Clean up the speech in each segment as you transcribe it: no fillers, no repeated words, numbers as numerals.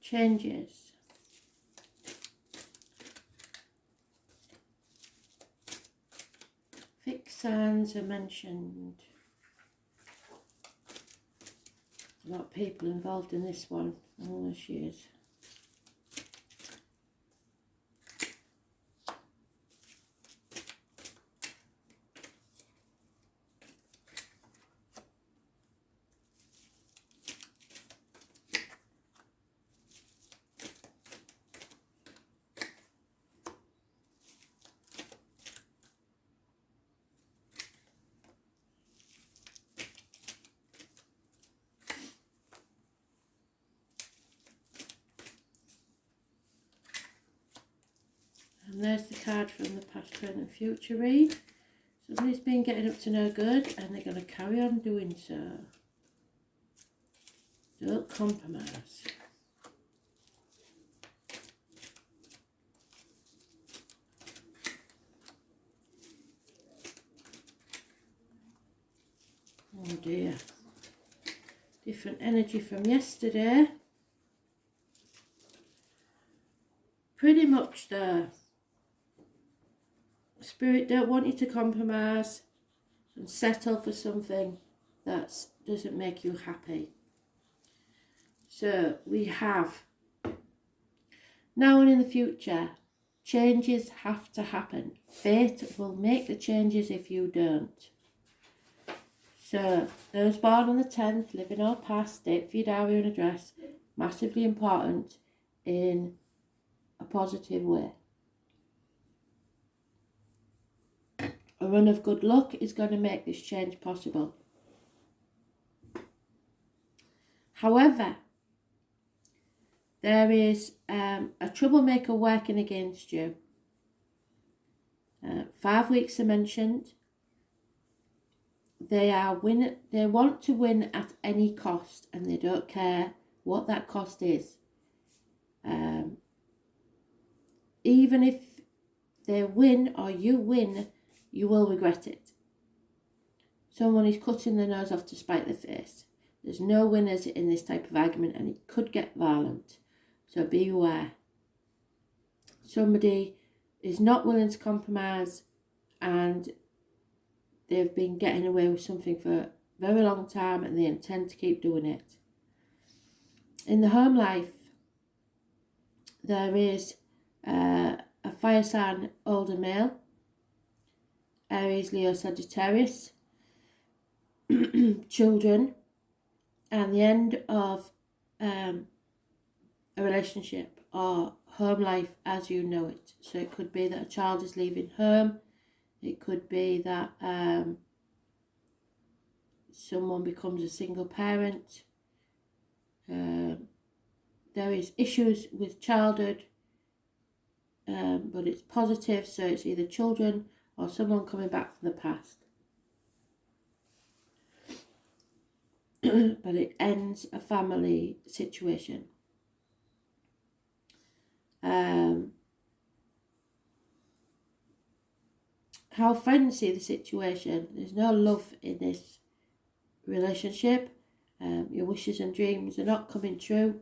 changes. Fixed signs are mentioned. A lot of people involved in this one, all those years. And there's the card from the past, present and future read. Somebody's been getting up to no good and they're going to carry on doing so. Don't compromise. Oh dear. Different energy from yesterday. Pretty much there. Spirit don't want you to compromise and settle for something that doesn't make you happy. So we have now and in the future, changes have to happen. Fate will make the changes if you don't. So those born on the 10th, living or past, date for your diary and address, massively important in a positive way. A run of good luck is going to make this change possible. However, there is a troublemaker working against you. 5 weeks are mentioned. They want to win at any cost, and they don't care what that cost is. Even if they win or you win, you will regret it. Someone is cutting their nose off to spite their face. There's no winners in this type of argument, and it could get violent. So be aware. Somebody is not willing to compromise, and they've been getting away with something for a very long time, and they intend to keep doing it. In the home life, there is a fire sign older male, Aries, Leo, Sagittarius, children, and the end of a relationship or home life as you know it. So it could be that a child is leaving home. It could be that someone becomes a single parent. There is issues with childhood, but it's positive, so it's either children or someone coming back from the past. But it ends a family situation. How friends see the situation. There's no love in this relationship. Your wishes and dreams are not coming true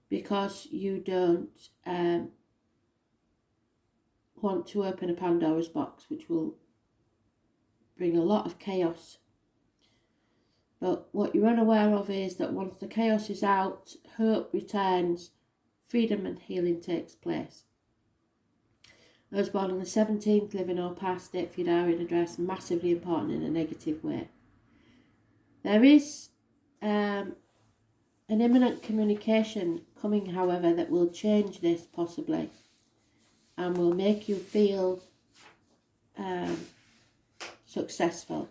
because you don't want to open a Pandora's box, which will bring a lot of chaos. But what you're unaware of is that once the chaos is out, hope returns, freedom and healing takes place. Those born on the 17th, living or past, date for your diary and address, massively important in a negative way. There is an imminent communication coming, however, that will change this possibly and will make you feel successful.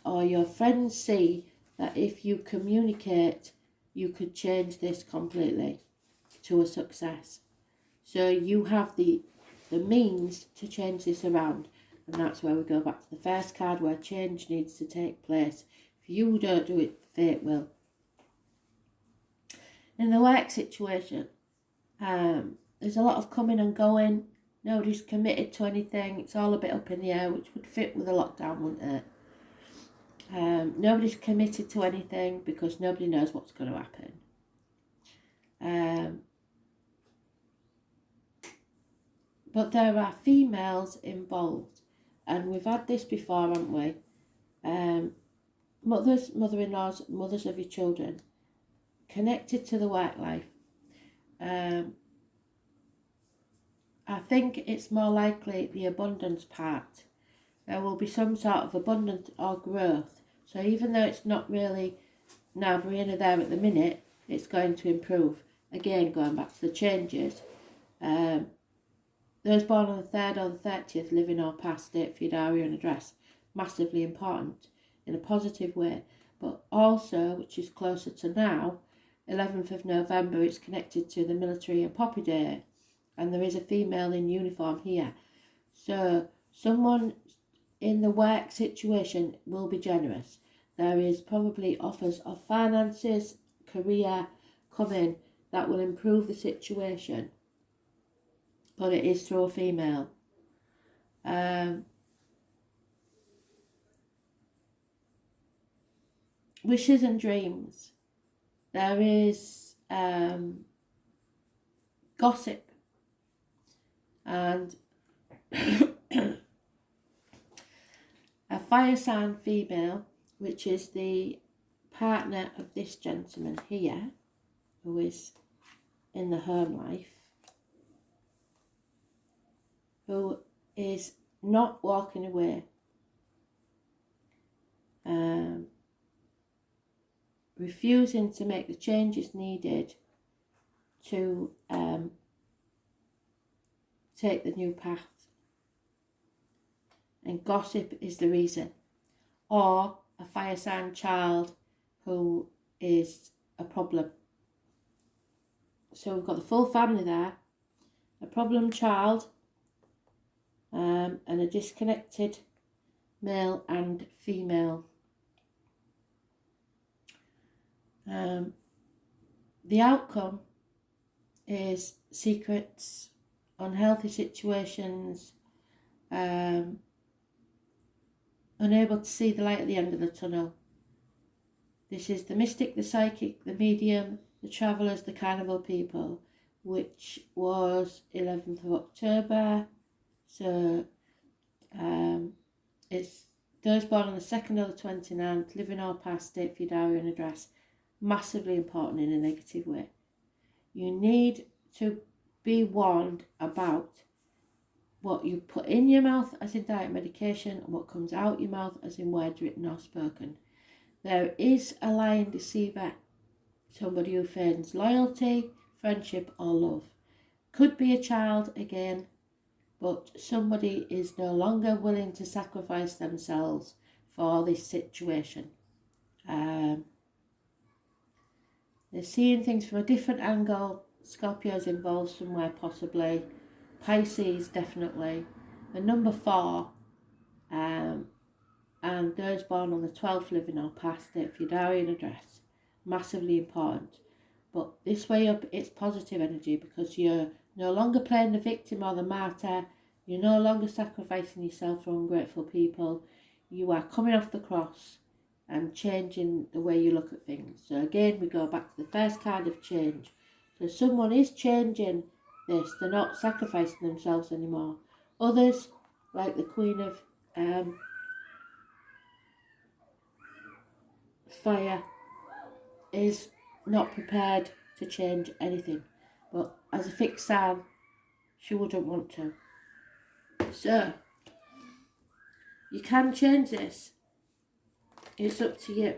Or your friends see that if you communicate, you could change this completely to a success. So you have the means to change this around, and that's where we go back to the first card, where change needs to take place. If you don't do it, fate will. In the work situation, there's a lot of coming and going. Nobody's committed to anything. It's all a bit up in the air, which would fit with a lockdown, wouldn't it? Nobody's committed to anything because nobody knows what's going to happen. But there are females involved, and we've had this before, haven't we? Mothers, mother-in-laws, mothers of your children, connected to the work life. I think it's more likely the abundance part. There will be some sort of abundance or growth. So even though it's not really neither here nor there at the minute, it's going to improve. Again, going back to the changes. Those born on the 3rd or the 30th, living or past, date for your diary and address, massively important in a positive way. But also, which is closer to now, 11th of November, it's connected to the military and Poppy Day, and there is a female in uniform here. So someone in the work situation will be generous. There is probably offers of finances, career coming that will improve the situation, but it is through a female. Wishes and dreams. There is gossip and a fire sign female, which is the partner of this gentleman here, who is in the home life, who is not walking away, refusing to make the changes needed to take the new path. And gossip is the reason. Or a fire sign child who is a problem. So we've got the full family there, a problem child, and a disconnected male and female. The outcome is secrets, unhealthy situations, unable to see the light at the end of the tunnel. This is the mystic, the psychic, the medium, the travellers, the carnival people, which was 11th of October. So it's those born on the 2nd or the 29th, living or past, date for your diary and address. Massively important in a negative way. You need to be warned about what you put in your mouth as in diet medication and what comes out your mouth as in words written or spoken. There is a lying deceiver, somebody who feigns loyalty, friendship or love. Could be a child again, but somebody is no longer willing to sacrifice themselves for this situation. They're seeing things from a different angle. Scorpio's involved somewhere possibly. Pisces definitely. The number 4, and those born on the 12th, living or past, date for your diary and address. Massively important. But this way up, it's positive energy because you're no longer playing the victim or the martyr. You're no longer sacrificing yourself for ungrateful people. You are coming off the cross and changing the way you look at things. So again, we go back to the first kind of change. So someone is changing this. They're not sacrificing themselves anymore. Others, like the Queen of Fire, is not prepared to change anything. But as a fixed sign, she wouldn't want to. So, you can change this. It's up to you.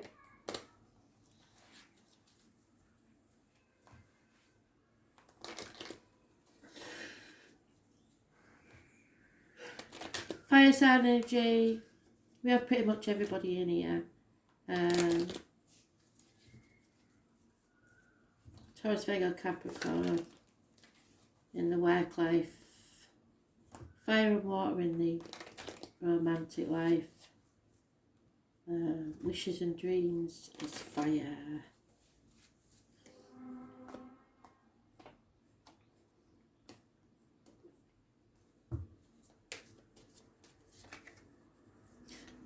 Fire sign energy. We have pretty much everybody in here. Taurus, Virgo, Capricorn in the work life. Fire and water in the romantic life. Wishes and dreams is fire.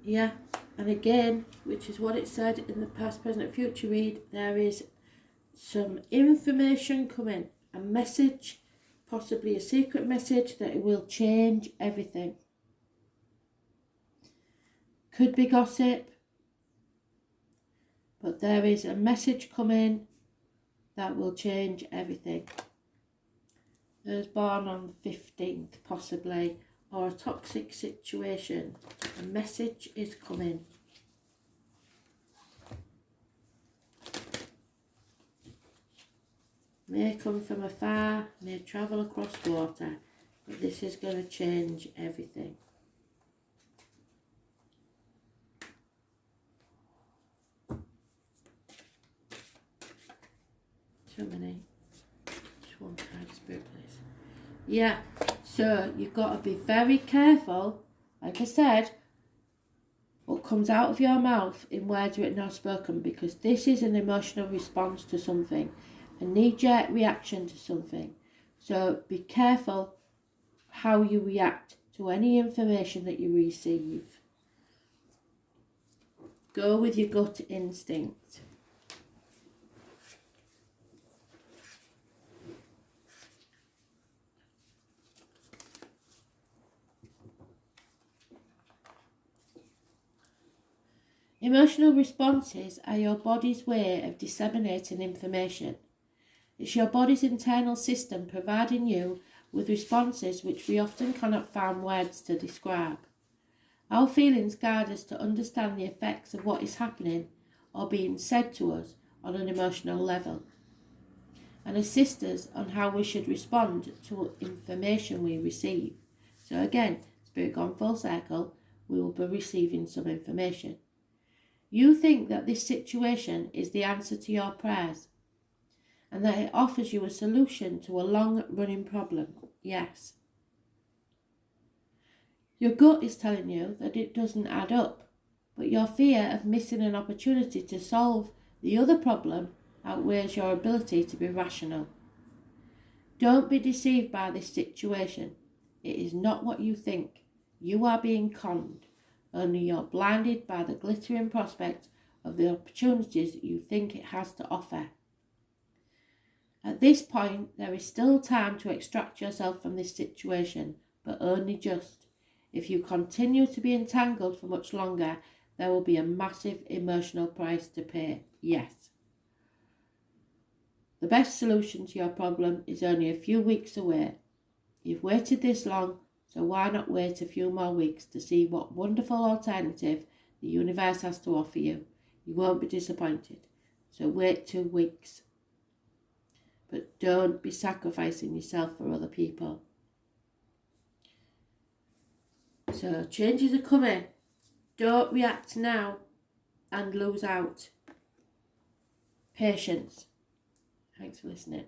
Yeah, and again, which is what it said in the past, present, future read, there is some information coming, a message, possibly a secret message that will change everything. Could be gossip, but there is a message coming that will change everything. Those born on the 15th, possibly, or a toxic situation. A message is coming. May come from afar, may travel across water, but this is going to change everything. Too many. Just one card, Spirit, please. Yeah, so you've got to be very careful, like I said, what comes out of your mouth in words written or spoken, because this is an emotional response to something, a knee-jerk reaction to something. So be careful how you react to any information that you receive. Go with your gut instinct. Emotional responses are your body's way of disseminating information. It's your body's internal system providing you with responses which we often cannot find words to describe. Our feelings guide us to understand the effects of what is happening or being said to us on an emotional level, and assist us on how we should respond to information we receive. So again, Spirit gone full circle, we will be receiving some information. You think that this situation is the answer to your prayers and that it offers you a solution to a long-running problem. Yes. Your gut is telling you that it doesn't add up, but your fear of missing an opportunity to solve the other problem outweighs your ability to be rational. Don't be deceived by this situation. It is not what you think. You are being conned. Only you're blinded by the glittering prospect of the opportunities you think it has to offer. At this point, there is still time to extract yourself from this situation, but only just. If you continue to be entangled for much longer, there will be a massive emotional price to pay. Yes. The best solution to your problem is only a few weeks away. You've waited this long, so why not wait a few more weeks to see what wonderful alternative the universe has to offer you? You won't be disappointed. So wait 2 weeks. But don't be sacrificing yourself for other people. So changes are coming. Don't react now and lose out. Patience. Thanks for listening.